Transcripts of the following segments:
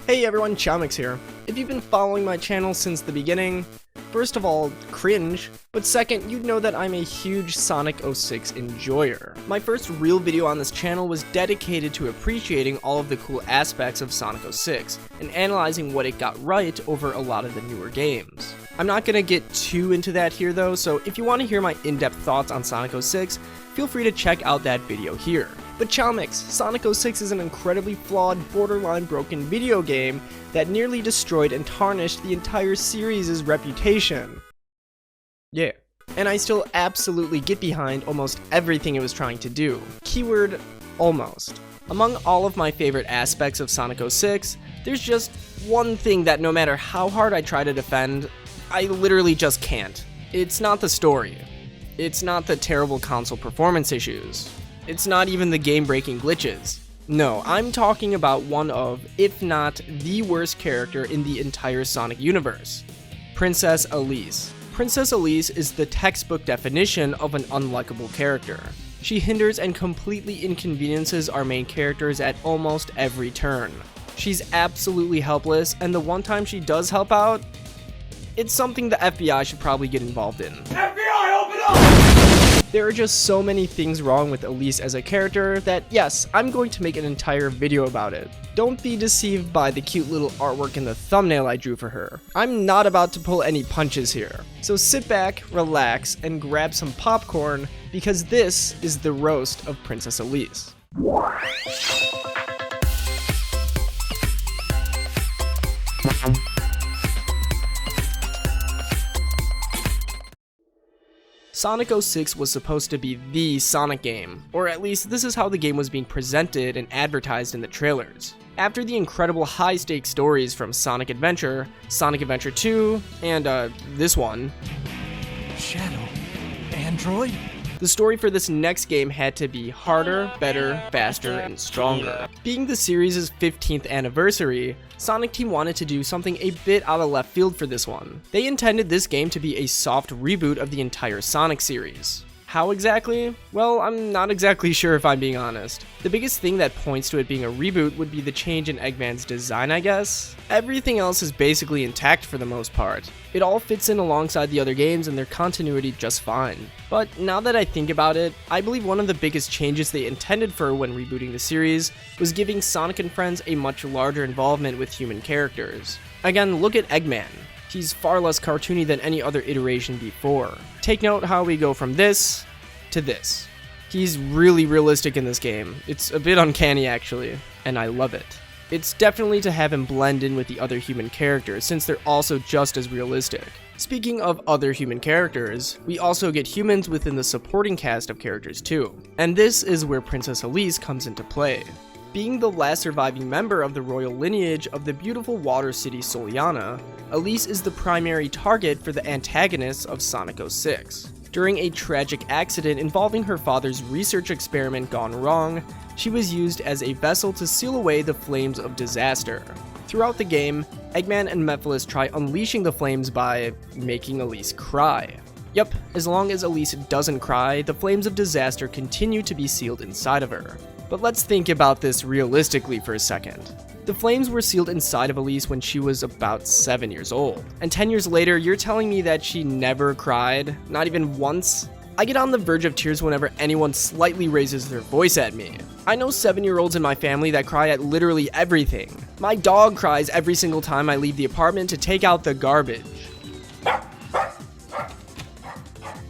Hey everyone, chaomix here. If you've been following my channel since the beginning, first of all, cringe, but second, you'd know that I'm a huge Sonic 06 enjoyer. My first real video on this channel was dedicated to appreciating all of the cool aspects of Sonic 06, and analyzing what it got right over a lot of the newer games. I'm not gonna get too into that here though, so if you want to hear my in-depth thoughts on Sonic 06, feel free to check out that video here. But chaomix, Sonic 06 is an incredibly flawed, borderline broken video game that nearly destroyed and tarnished the entire series' reputation. Yeah. And I still absolutely get behind almost everything it was trying to do. Keyword, almost. Among all of my favorite aspects of Sonic 06, there's just one thing that no matter how hard I try to defend, I literally just can't. It's not the story. It's not the terrible console performance issues. It's not even the game-breaking glitches. No, I'm talking about one of, if not the worst character in the entire Sonic universe. Princess Elise. Princess Elise is the textbook definition of an unlikable character. She hinders and completely inconveniences our main characters at almost every turn. She's absolutely helpless, and the one time she does help out, it's something the FBI should probably get involved in. FBI, open up! There are just so many things wrong with Elise as a character that, yes, I'm going to make an entire video about it. Don't be deceived by the cute little artwork in the thumbnail I drew for her. I'm not about to pull any punches here. So sit back, relax, and grab some popcorn, because this is the roast of Princess Elise. Sonic 06 was supposed to be the Sonic game, or at least this is how the game was being presented and advertised in the trailers. After the incredible high-stakes stories from Sonic Adventure, Sonic Adventure 2, and this one, Shadow, Android? The story for this next game had to be harder, better, faster, and stronger. Being the series' 15th anniversary, Sonic Team wanted to do something a bit out of left field for this one. They intended this game to be a soft reboot of the entire Sonic series. How exactly? Well, I'm not exactly sure if I'm being honest. The biggest thing that points to it being a reboot would be the change in Eggman's design, I guess. Everything else is basically intact for the most part. It all fits in alongside the other games and their continuity just fine. But now that I think about it, I believe one of the biggest changes they intended for when rebooting the series was giving Sonic and Friends a much larger involvement with human characters. Again, look at Eggman. He's far less cartoony than any other iteration before. Take note how we go from this to this. He's really realistic in this game. It's a bit uncanny actually, and I love it. It's definitely to have him blend in with the other human characters since they're also just as realistic. Speaking of other human characters, we also get humans within the supporting cast of characters too. And this is where Princess Elise comes into play. Being the last surviving member of the royal lineage of the beautiful water city Soliana, Elise is the primary target for the antagonists of Sonic 06. During a tragic accident involving her father's research experiment gone wrong, she was used as a vessel to seal away the flames of disaster. Throughout the game, Eggman and Mephiles try unleashing the flames by making Elise cry. Yep, as long as Elise doesn't cry, the flames of disaster continue to be sealed inside of her. But let's think about this realistically for a second. The flames were sealed inside of Elise when she was about 7 years old. And 10 years later, you're telling me that she never cried? Not even once? I get on the verge of tears whenever anyone slightly raises their voice at me. I know 7-year-olds in my family that cry at literally everything. My dog cries every single time I leave the apartment to take out the garbage.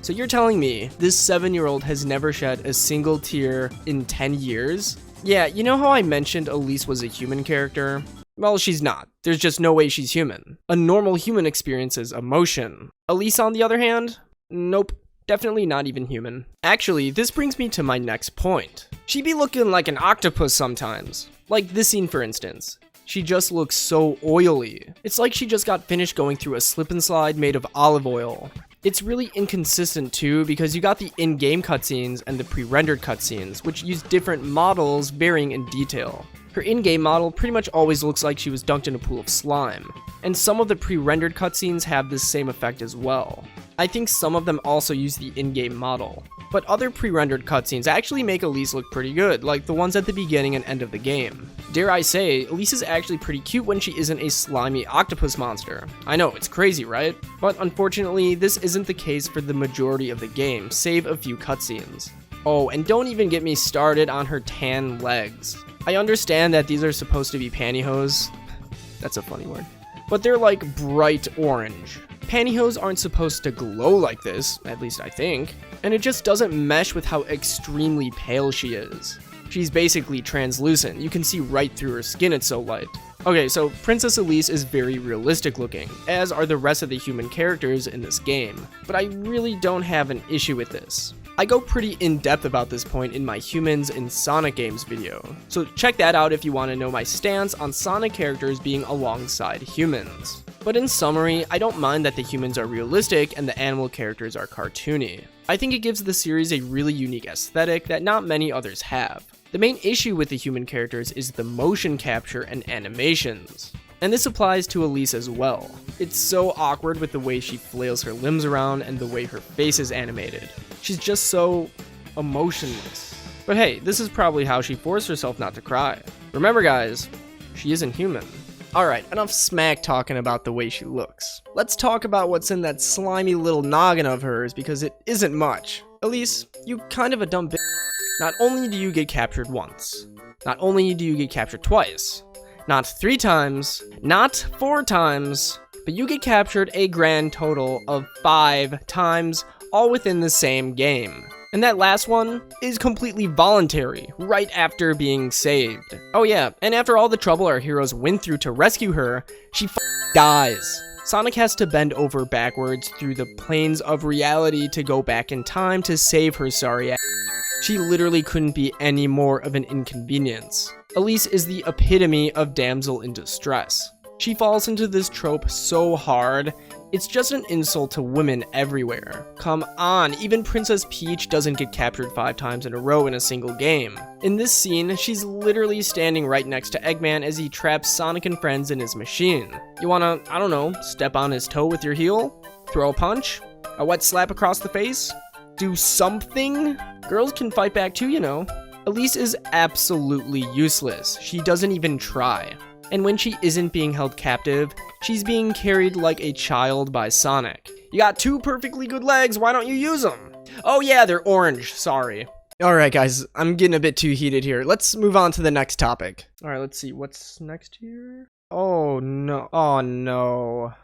So you're telling me this 7-year-old has never shed a single tear in 10 years? Yeah, you know how I mentioned Elise was a human character? Well, she's not. There's just no way she's human. A normal human experiences emotion. Elise, on the other hand? Nope. Definitely not even human. Actually, this brings me to my next point. She be looking like an octopus sometimes. Like this scene, for instance. She just looks so oily. It's like she just got finished going through a slip and slide made of olive oil. It's really inconsistent too because you got the in-game cutscenes and the pre-rendered cutscenes, which use different models varying in detail. Her in-game model pretty much always looks like she was dunked in a pool of slime, and some of the pre-rendered cutscenes have this same effect as well. I think some of them also use the in-game model. But other pre-rendered cutscenes actually make Elise look pretty good, like the ones at the beginning and end of the game. Dare I say, Elise is actually pretty cute when she isn't a slimy octopus monster. I know, it's crazy, right? But unfortunately, this isn't the case for the majority of the game, save a few cutscenes. Oh, and don't even get me started on her tan legs. I understand that these are supposed to be pantyhose. That's a funny word. But they're like bright orange. Pantyhose aren't supposed to glow like this, at least I think, and it just doesn't mesh with how extremely pale she is. She's basically translucent, you can see right through her skin, it's so light. Okay, so Princess Elise is very realistic looking, as are the rest of the human characters in this game, but I really don't have an issue with this. I go pretty in-depth about this point in my Humans in Sonic Games video, so check that out if you want to know my stance on Sonic characters being alongside humans. But in summary, I don't mind that the humans are realistic and the animal characters are cartoony. I think it gives the series a really unique aesthetic that not many others have. The main issue with the human characters is the motion capture and animations. And this applies to Elise as well. It's so awkward with the way she flails her limbs around and the way her face is animated. She's just so emotionless. But hey, this is probably how she forced herself not to cry. Remember guys, she isn't human. Alright, enough smack talking about the way she looks. Let's talk about what's in that slimy little noggin of hers because it isn't much. Elise, you kind of a dumb bitch. Not only do you get captured once, not only do you get captured twice, not 3 times, not 4 times, but you get captured a grand total of 5 times, all within the same game. And that last one is completely voluntary, right after being saved. Oh yeah, and after all the trouble our heroes went through to rescue her, she dies. Sonic has to bend over backwards through the planes of reality to go back in time to save her sorry ass. She literally couldn't be any more of an inconvenience. Elise is the epitome of damsel in distress. She falls into this trope so hard, it's just an insult to women everywhere. Come on, even Princess Peach doesn't get captured 5 times in a row in a single game. In this scene, she's literally standing right next to Eggman as he traps Sonic and friends in his machine. You wanna, I don't know, step on his toe with your heel? Throw a punch? A wet slap across the face? Do something? Girls can fight back too, you know. Elise is absolutely useless. She doesn't even try. And when she isn't being held captive, she's being carried like a child by Sonic. You got 2 perfectly good legs, why don't you use them? Oh yeah, they're orange, sorry. Alright guys, I'm getting a bit too heated here. Let's move on to the next topic. Alright, let's see, what's next here? Oh no, oh no.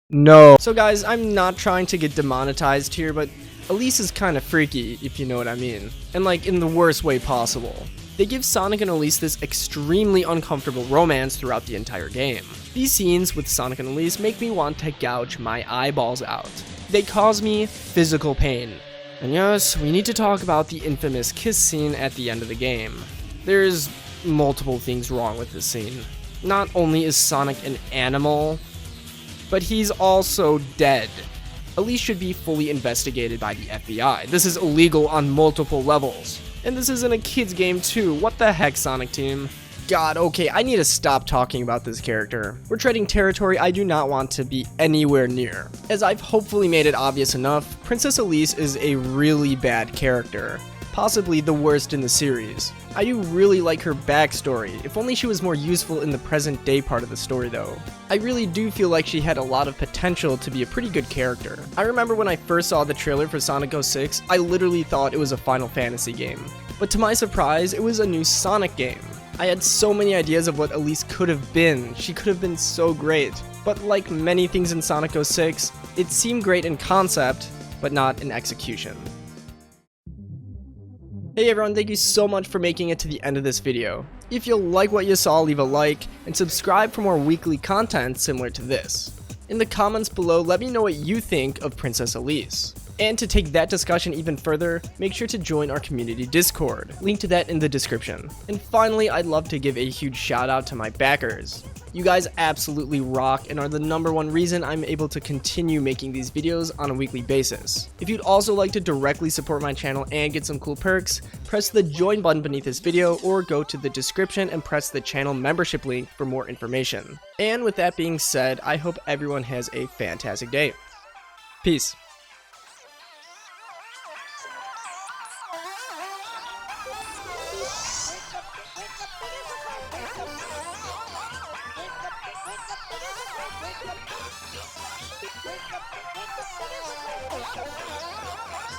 No. So guys, I'm not trying to get demonetized here, but Elise is kind of freaky, if you know what I mean. And like, in the worst way possible. They give Sonic and Elise this extremely uncomfortable romance throughout the entire game. These scenes with Sonic and Elise make me want to gouge my eyeballs out. They cause me physical pain. And yes, we need to talk about the infamous kiss scene at the end of the game. There's multiple things wrong with this scene. Not only is Sonic an animal, but he's also dead. Elise should be fully investigated by the FBI. This is illegal on multiple levels. And this isn't a kid's game too. What the heck, Sonic Team? God, okay, I need to stop talking about this character. We're treading territory I do not want to be anywhere near. As I've hopefully made it obvious enough, Princess Elise is a really bad character. Possibly the worst in the series. I do really like her backstory, if only she was more useful in the present day part of the story though. I really do feel like she had a lot of potential to be a pretty good character. I remember when I first saw the trailer for Sonic 06, I literally thought it was a Final Fantasy game. But to my surprise, it was a new Sonic game. I had so many ideas of what Elise could have been. She could have been so great. But like many things in Sonic 06, it seemed great in concept, but not in execution. Hey everyone, thank you so much for making it to the end of this video. If you like what you saw, leave a like, and subscribe for more weekly content similar to this. In the comments below, let me know what you think of Princess Elise. And to take that discussion even further, make sure to join our community Discord. Link to that in the description. And finally, I'd love to give a huge shout out to my backers. You guys absolutely rock and are the #1 reason I'm able to continue making these videos on a weekly basis. If you'd also like to directly support my channel and get some cool perks, press the join button beneath this video or go to the description and press the channel membership link for more information. And with that being said, I hope everyone has a fantastic day. Peace. Wake up! Wake up! Wake the sinners!